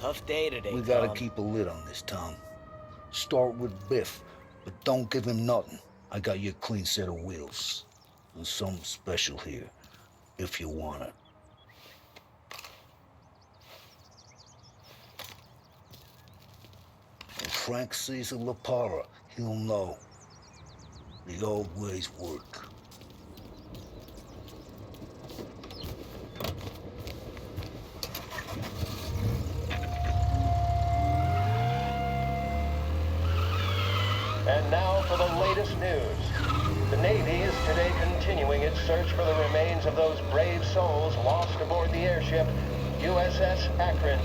Tough day today, We gotta Tom. keep a lid on this, Tom. Start with Biff, but don't give him nothing. I got you a clean set of wheels. And something special here, if you want it. When Frank sees a La Parra, he'll know. The old ways work. And now for the latest news. The Navy is today continuing its search for the remains of those brave souls lost aboard the airship USS Akron.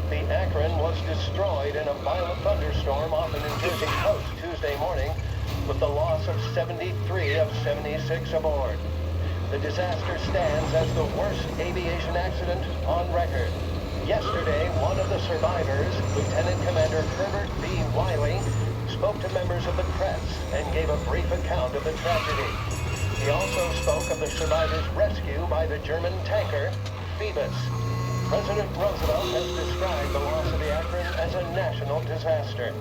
The Akron was destroyed in a violent thunderstorm off the New Jersey coast Tuesday morning, with the loss of 73 of 76 aboard. The disaster stands as the worst aviation accident on record. Yesterday, one of the survivors, Lieutenant Commander Herbert B. Wiley, spoke to members of the press and gave a brief account of the tragedy. He also spoke of the survivors' rescue by the German tanker, Phoebus. President Roosevelt has described the loss of the Akron as a national disaster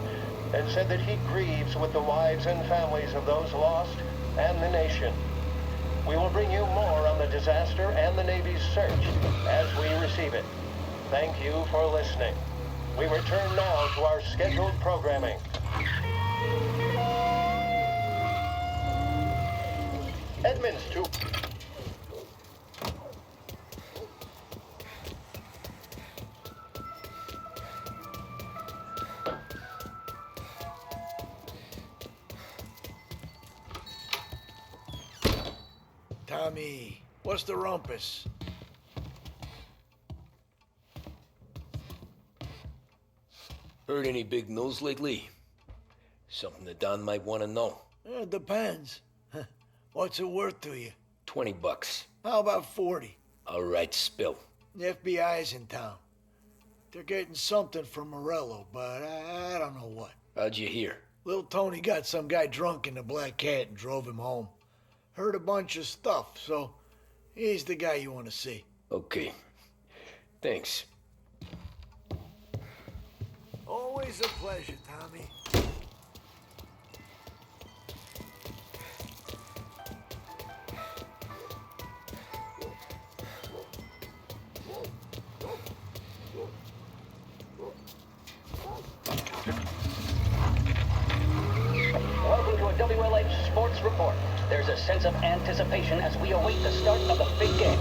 and said that he grieves with the wives and families of those lost and the nation. We will bring you more on the disaster and the Navy's search as we receive it. Thank you for listening. We return now to our scheduled programming. Edmonds to... Tommy, what's the rumpus? Heard any big news lately? Something that Don might want to know. It depends. What's it worth to you? $20. How about 40? All right, spill. The FBI's in town. They're getting something from Morello, but I don't know what. How'd you hear? Little Tony got some guy drunk in the Black Cat and drove him home. Heard a bunch of stuff, so he's the guy you want to see. Okay. Thanks. Always a pleasure, Tommy. Welcome to a WLH Sports Report. There's a sense of anticipation as we await the start of the big game.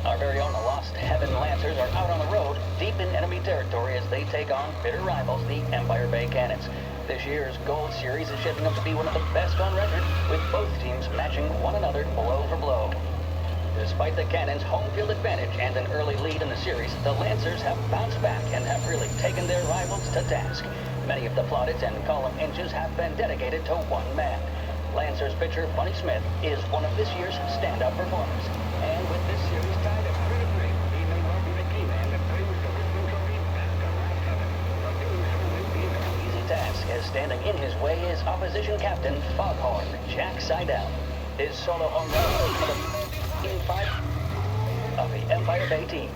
Our very own Lost Heaven Lancers are out on the road, deep in enemy territory as they take on bitter rivals, the Empire Bay Cannons. This year's Gold Series is shaping up to be one of the best on record, with both teams matching one another blow for blow. Despite the Cannons' home field advantage and an early lead in the series, the Lancers have bounced back and have really taken their rivals to task. Many of the plaudits and column inches have been dedicated to one man. Lancers pitcher Bunny Smith is one of this year's standout performers. And with this series tied at 3-3, he may well be the key man that brings the Richmond Trophy back to Lost Heaven. But doing so will be no easy task, as standing in his way is opposition captain Foghorn Jack Seidel. His solo home run for the Game 5 of the Empire Bay team.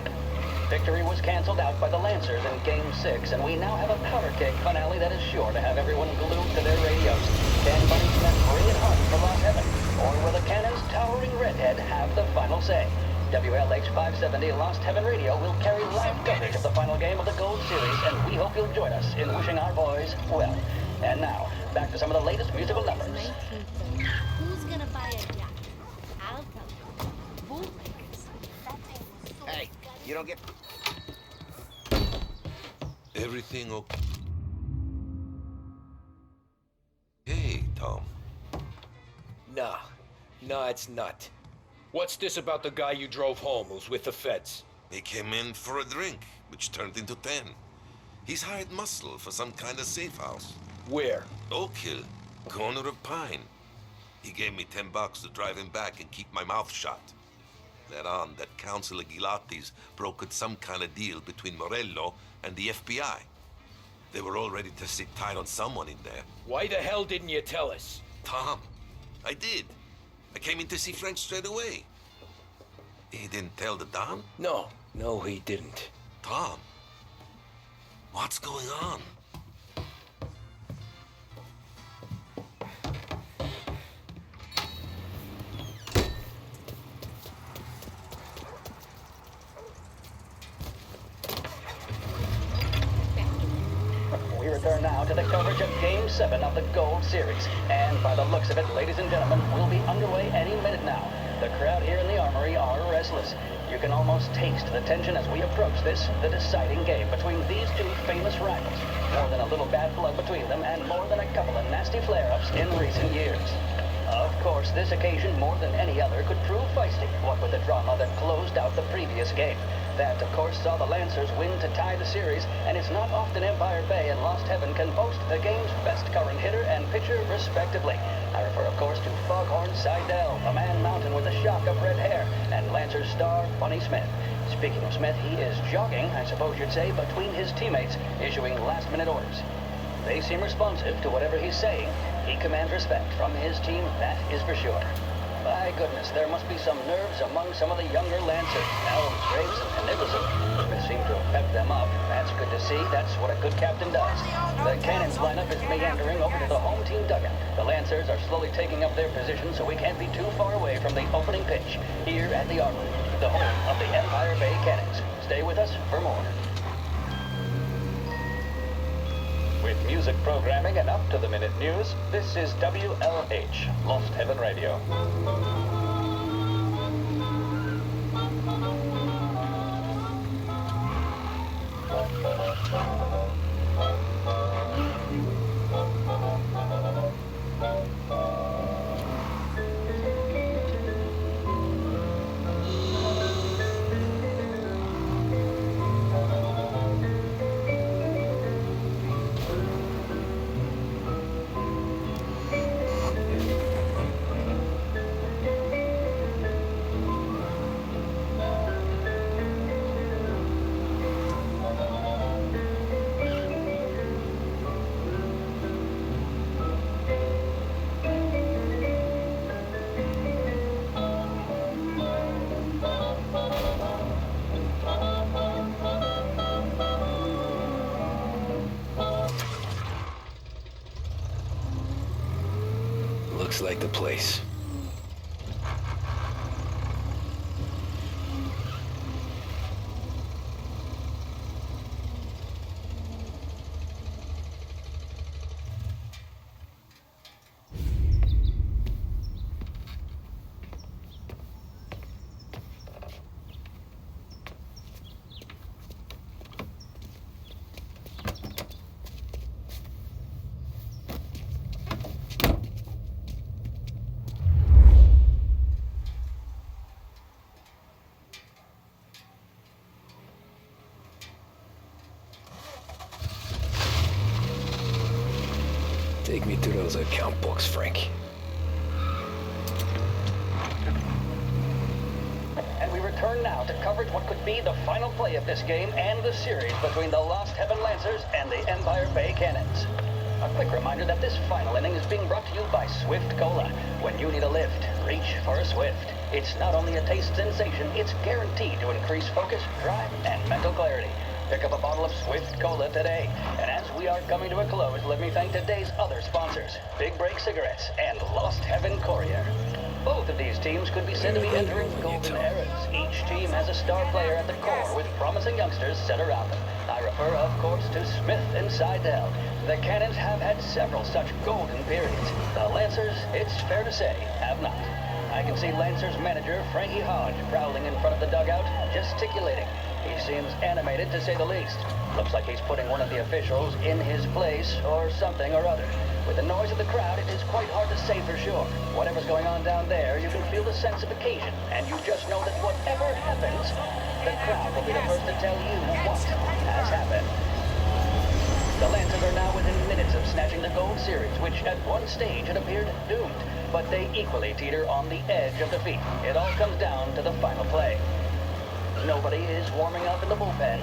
Victory was canceled out by the Lancers in Game 6, and we now have a powder keg finale that is sure to have everyone glued to their radios. Can Bunny Smith bring it home for Lost Heaven, or will the Cannon's towering redhead have the final say? WLH 570 Lost Heaven Radio will carry live coverage of the final game of the Gold Series, and we hope you'll join us in wishing our boys well. And now, back to some of the latest musical numbers. 1930. Who's gonna buy a yacht? I'll tell you. Bootleggers. That thing was so Hey, you don't get... Everything okay? Hey, Tom. Nah, it's not. What's this about the guy you drove home who's with the feds? He came in for a drink, which turned into 10. He's hired muscle for some kind of safe house. Where? Oak Hill, corner of Pine. He gave me $10 to drive him back and keep my mouth shut. Let on that Councilor Gilatti's brokered some kind of deal between Morello and the FBI. They were all ready to sit tight on someone in there. Why the hell didn't you tell us? Tom, I did. I came in to see Frank straight away. He didn't tell the Don? No, he didn't. Tom, What's going on? We return now to the coverage of Game 7 of the Gold Series. And by the looks of it, ladies and gentlemen, we'll be underway any minute now. The crowd here in the Armory are restless. You can almost taste the tension as we approach this, the deciding game between these two famous rivals. More than a little bad blood between them and more than a couple of nasty flare-ups in recent years. Of course, this occasion, more than any other, could prove feisty, what with the drama that closed out the previous game. That, of course, saw the Lancers win to tie the series, and it's not often Empire Bay and Lost Heaven can boast the game's best current hitter and pitcher, respectively. I refer, of course, to Foghorn Seidel, a man mountain with a shock of red hair, and Lancers star Bunny Smith. Speaking of Smith, he is jogging, I suppose you'd say, between his teammates, issuing last-minute orders. They seem responsive to whatever he's saying. He commands respect from his team, that is for sure. My goodness, there must be some nerves among some of the younger Lancers. Elms, Graves, and Nicholson. Smith seemed to have pepped them up. That's good to see. That's what a good captain does. The Cannons lineup is meandering over to the home team dugout. The Lancers are slowly taking up their position, so we can't be too far away from the opening pitch here at the Armory, the home of the Empire Bay Cannons. Stay with us for more. With music programming and up-to-the-minute news, this is WLH, Lost Heaven Radio. Looks like the place. Take me to those account books, Frank. And we return now to coverage what could be the final play of this game and the series between the Lost Heaven Lancers and the Empire Bay Cannons. A quick reminder that this final inning is being brought to you by Swift Cola. When you need a lift, reach for a Swift. It's not only a taste sensation, it's guaranteed to increase focus, drive, and mental clarity. Pick up a bottle of Swift Cola today. And as we are coming to a close, let me thank today's other sponsors, Big Break Cigarettes and Lost Heaven Courier. Both of these teams could be said to be entering golden eras. Each team has a star player at the core with promising youngsters set around them. I refer, of course, to Smith and Seidel. The Cannons have had several such golden periods. The Lancers, it's fair to say, have not. I can see Lancers manager Frankie Hodge prowling in front of the dugout, gesticulating. He seems animated, to say the least. Looks like he's putting one of the officials in his place, or something or other. With the noise of the crowd, it is quite hard to say for sure. Whatever's going on down there, you can feel the sense of occasion, and you just know that whatever happens, the crowd will be the first to tell you what has happened. The Lancers are now within minutes of snatching the Gold Series, which at one stage had appeared doomed. But they equally teeter on the edge of defeat. It all comes down to the final play. Nobody is warming up in the bullpen.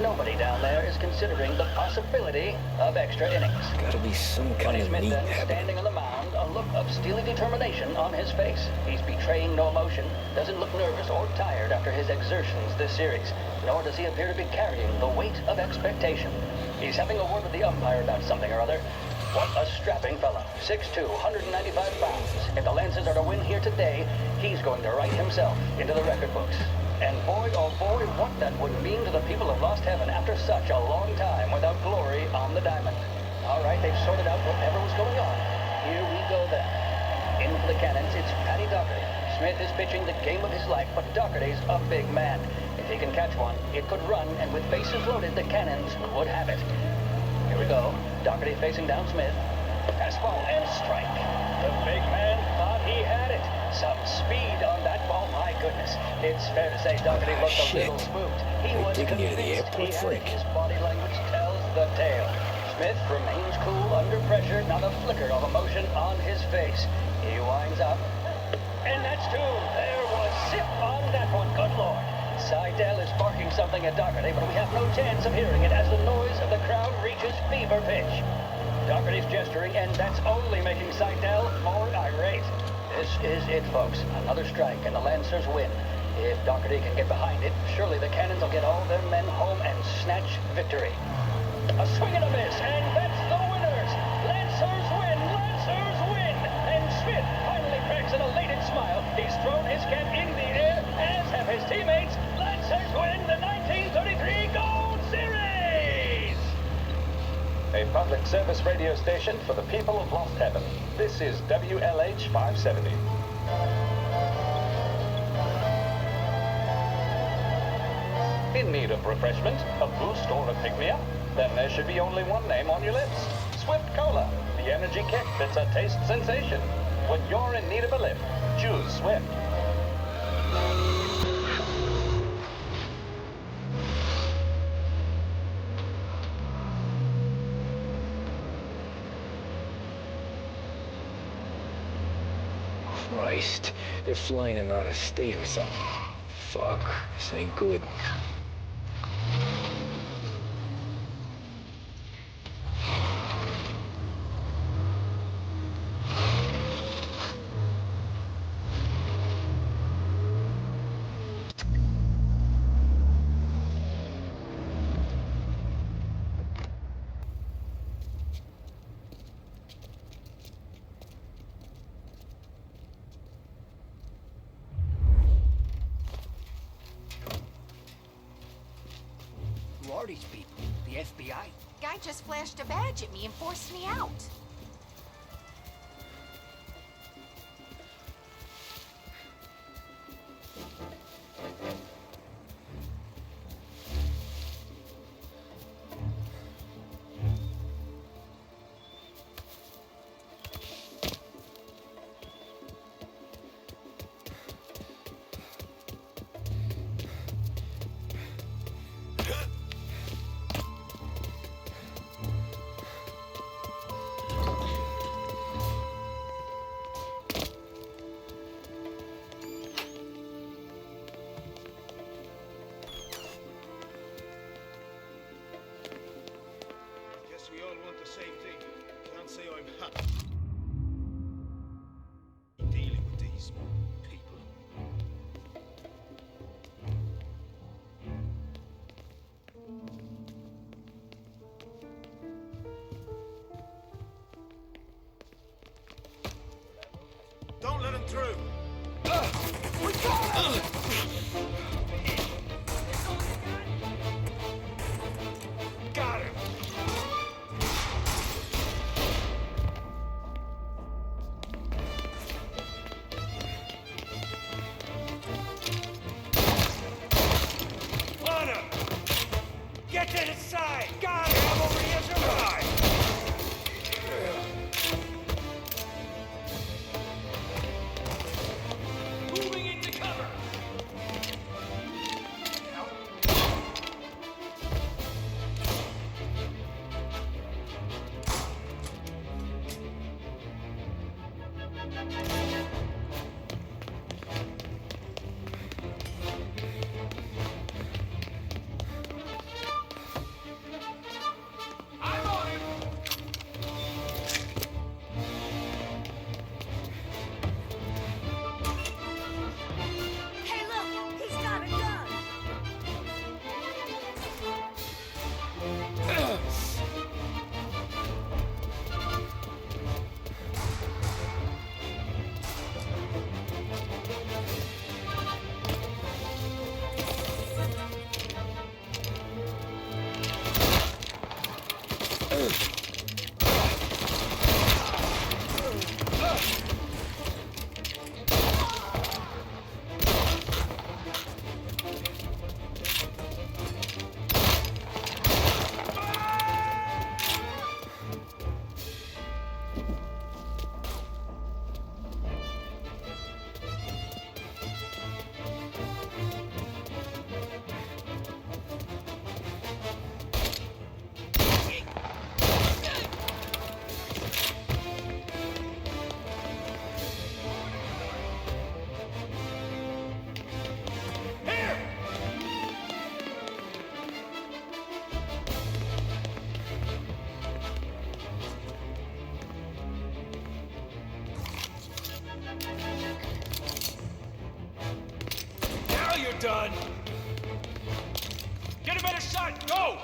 Nobody down there is considering the possibility of extra innings. Gotta be some kind of Smith meat then, happening. standing on the mound, a look of steely determination on his face. He's betraying no emotion, doesn't look nervous or tired after his exertions this series, nor does he appear to be carrying the weight of expectation. He's having a word with the umpire about something or other. What a strapping fella. 6'2", 195 pounds. If the Lancers are to win here today, he's going to write himself into the record books. And boy, oh boy, what that would mean to the people of Lost Heaven after such a long time without glory on the diamond. All right, they've sorted out whatever was going on. Here we go then. In for the Cannons, it's Paddy Doherty. Smith is pitching the game of his life, but Doherty's a big man. If he can catch one, it could run, and with bases loaded, the Cannons would have it. Here we go. Doherty facing down Smith. Fastball and strike. The big man thought he had it. Some speed on that ball, my goodness. It's fair to say Doherty looked a little spooked. He was taking you to the convinced airport, he had Frank? it. His body language tells the tale. Smith remains cool under pressure, not a flicker of emotion on his face. He winds up. And that's two. There was zip on that one. Good Lord. Seidel is barking something at Doherty, but we have no chance of hearing it as the noise of the crowd reaches fever pitch. Doherty's gesturing, and that's only making Seidel more irate. This is it, folks. Another strike, and the Lancers win. If Doherty can get behind it, surely the Cannons will get all their men home and snatch victory. A swing and a miss, and that's the winners! Lancers win! Lancers win! And Smith finally cracks an elated smile. He's thrown his cap in the air, as have his teammates. Lancers win the 1933 Gold Series! A public service radio station for the people of Lost Heaven. This is WLH 570. In need of refreshment, a boost, or a pick-me-up? Then there should be only one name on your lips. Swift Cola, the energy kick that's a taste sensation. When you're in need of a lift, choose Swift. Christ, they're flying in out of state or something. Fuck, this ain't good. Who are these people? The FBI? Guy just flashed a badge at me and forced me out. Guess we all want the same thing. Can't say I'm happy dealing with these people. Don't let him through. Got him. On him! Get to his side! Got him! Cavalry has arrived! Moving into cover! done. Get a better shot. Go!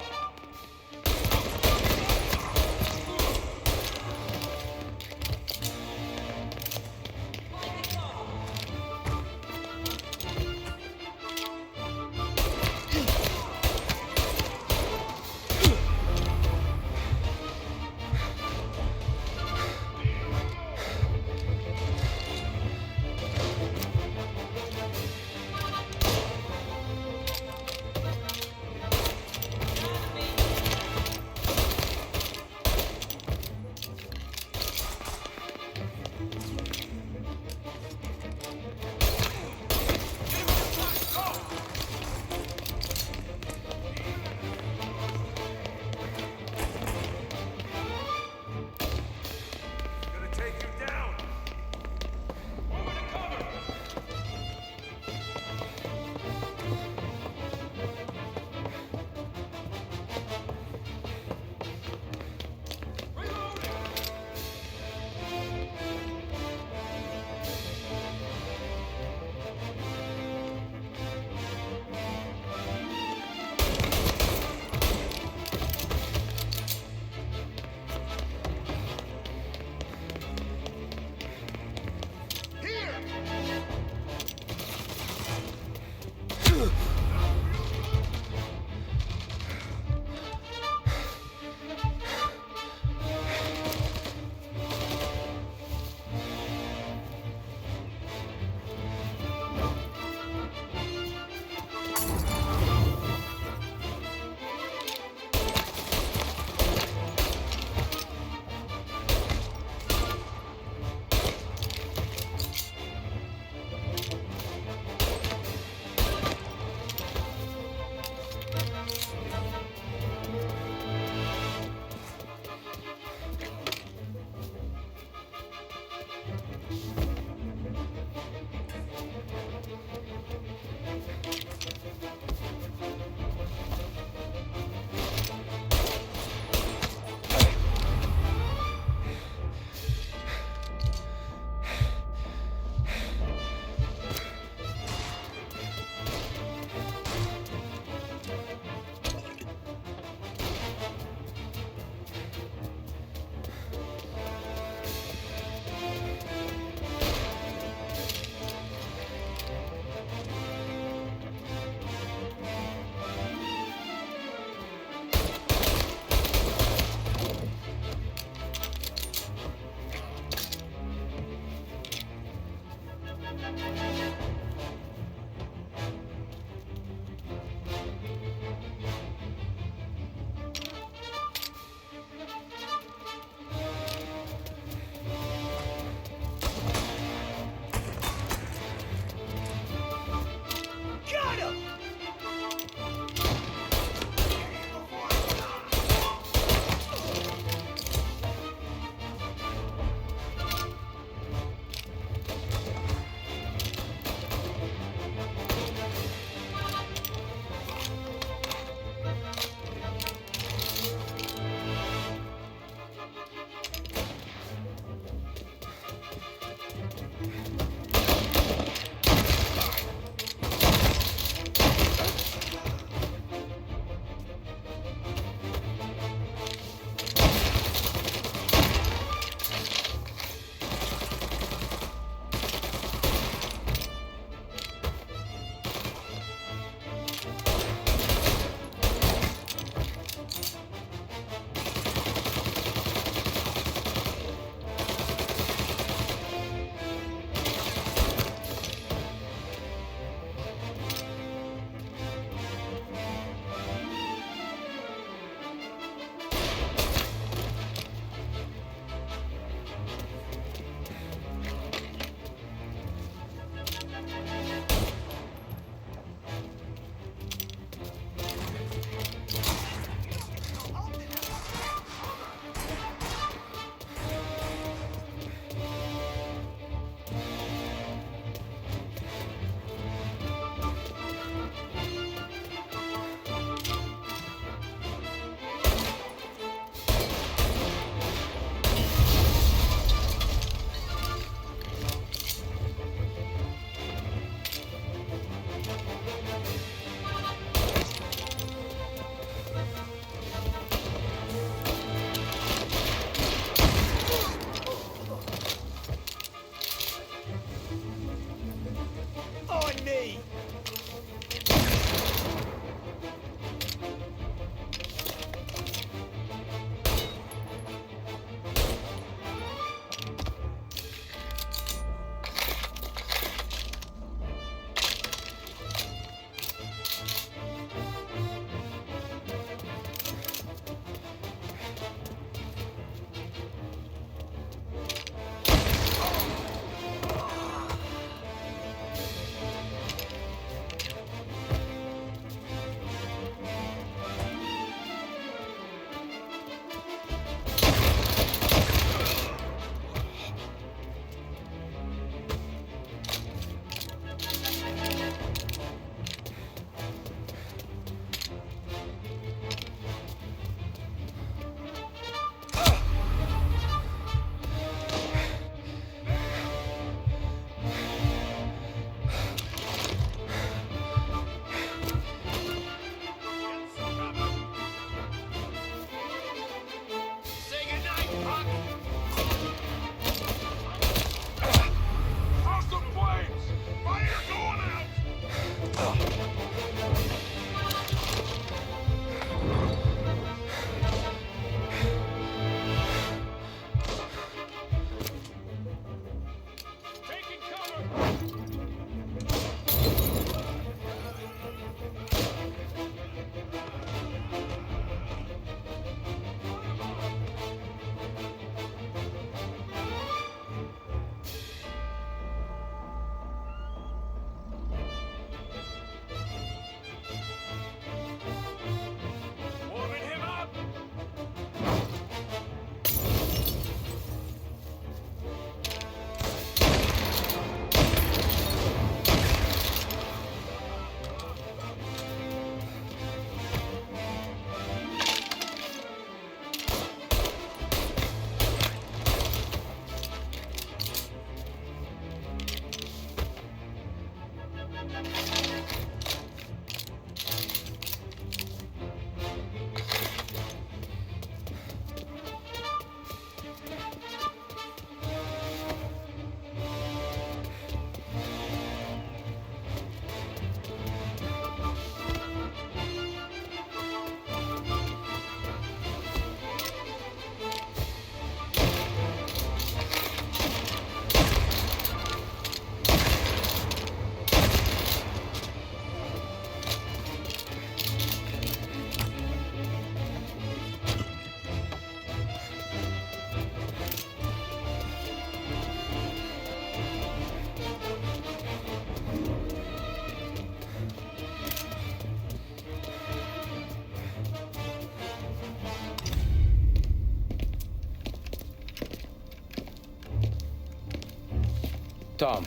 Tom.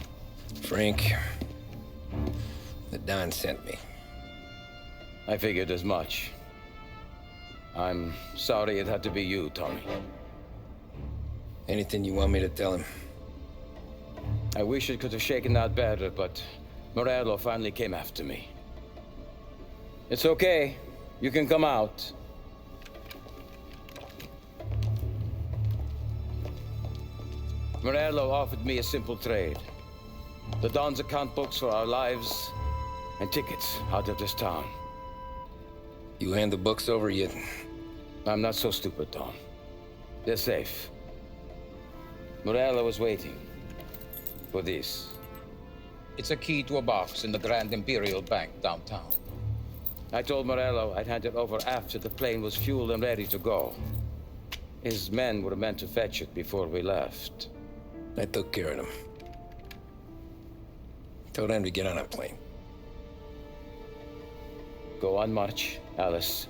Frank. The Don sent me. I figured as much. I'm sorry it had to be you, Tommy. Anything you want me to tell him? I wish it could have shaken out better, but Morello finally came after me. It's okay. You can come out. Morello offered me a simple trade. The Don's account books for our lives and tickets out of this town. You hand the books over yet? I'm not so stupid, Don. They're safe. Morello was waiting for this. It's a key to a box in the Grand Imperial Bank downtown. I told Morello I'd hand it over after the plane was fueled and ready to go. His men were meant to fetch it before we left. I took care of them. Told them to get on a plane. Go on, March. Alice,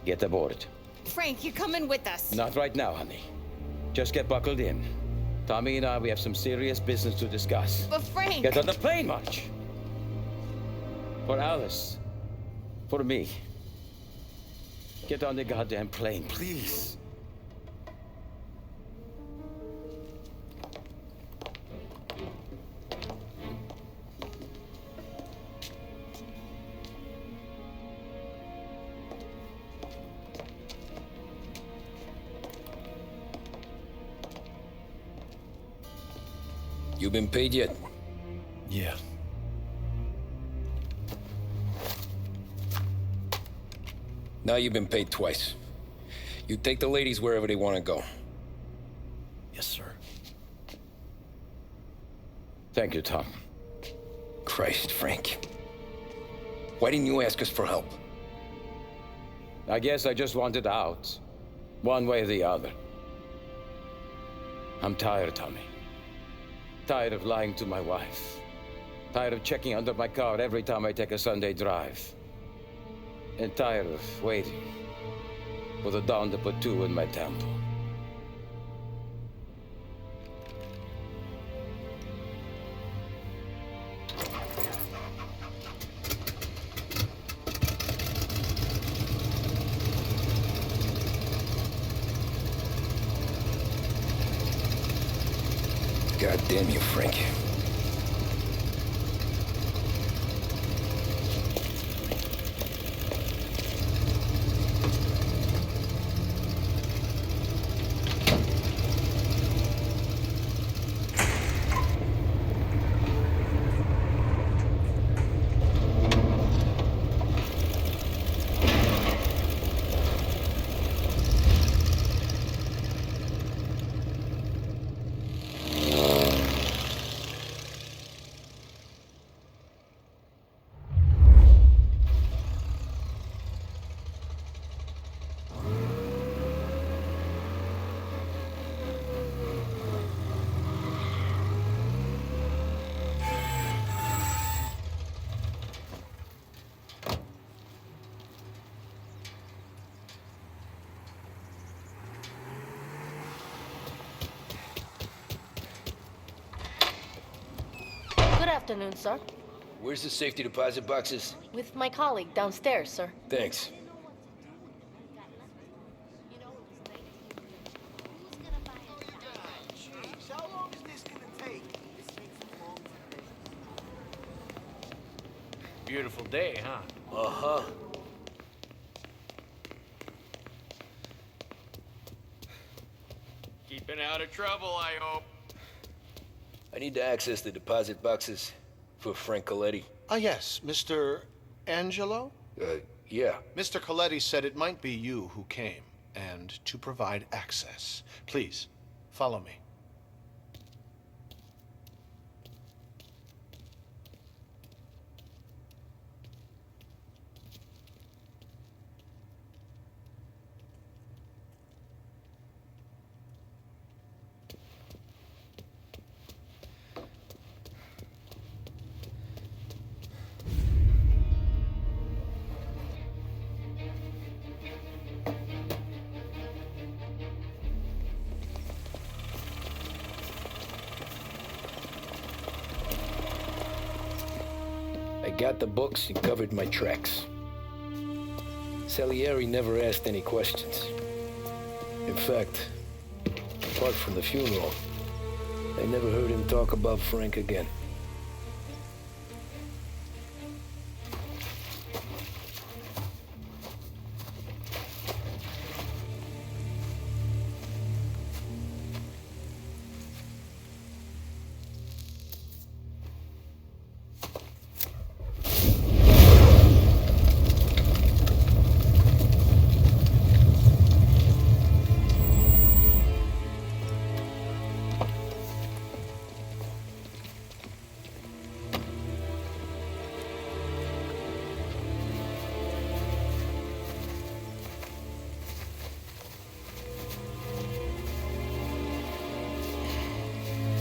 get aboard. Frank, you're coming with us. Not right now, honey. Just get buckled in. Tommy and I, we have some serious business to discuss. But Frank... Get on the plane, March. For Alice. For me. Get on the goddamn plane, please. You been paid yet? Yeah. Now you've been paid twice. You take the ladies wherever they want to go. Yes, sir. Thank you, Tom. Christ, Frank. Why didn't you ask us for help? I guess I just wanted out. One way or the other. I'm tired, Tommy. Tired of lying to my wife. Tired of checking under my car every time I take a Sunday drive. And tired of waiting for the dawn to put two in my temple. God damn you, Frank. Good afternoon, sir. Where's the safety deposit boxes? With my colleague downstairs, sir. Thanks. Beautiful day, huh? Uh-huh. Keeping out of trouble, I hope. I need to access the deposit boxes for Frank Coletti. Ah, yes, Mr. Angelo? Yeah. Mr. Coletti said it might be you who came, and to provide access. Please, follow me. I got the books and covered my tracks. Salieri never asked any questions. In fact, apart from the funeral, I never heard him talk about Frank again.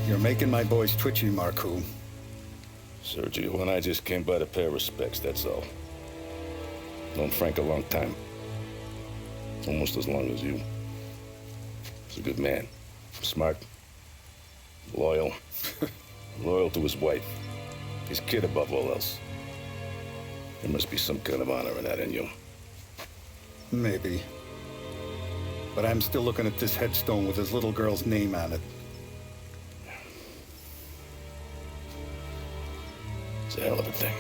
You're making my boys twitchy, Marku. Sergio and I just came by to pay respects, that's all. Known Frank a long time. Almost as long as you. He's a good man. Smart. Loyal. Loyal to his wife. His kid above all else. There must be some kind of honor in that in you. Maybe. But I'm still looking at this headstone with his little girl's name on it. It's a hell of a thing.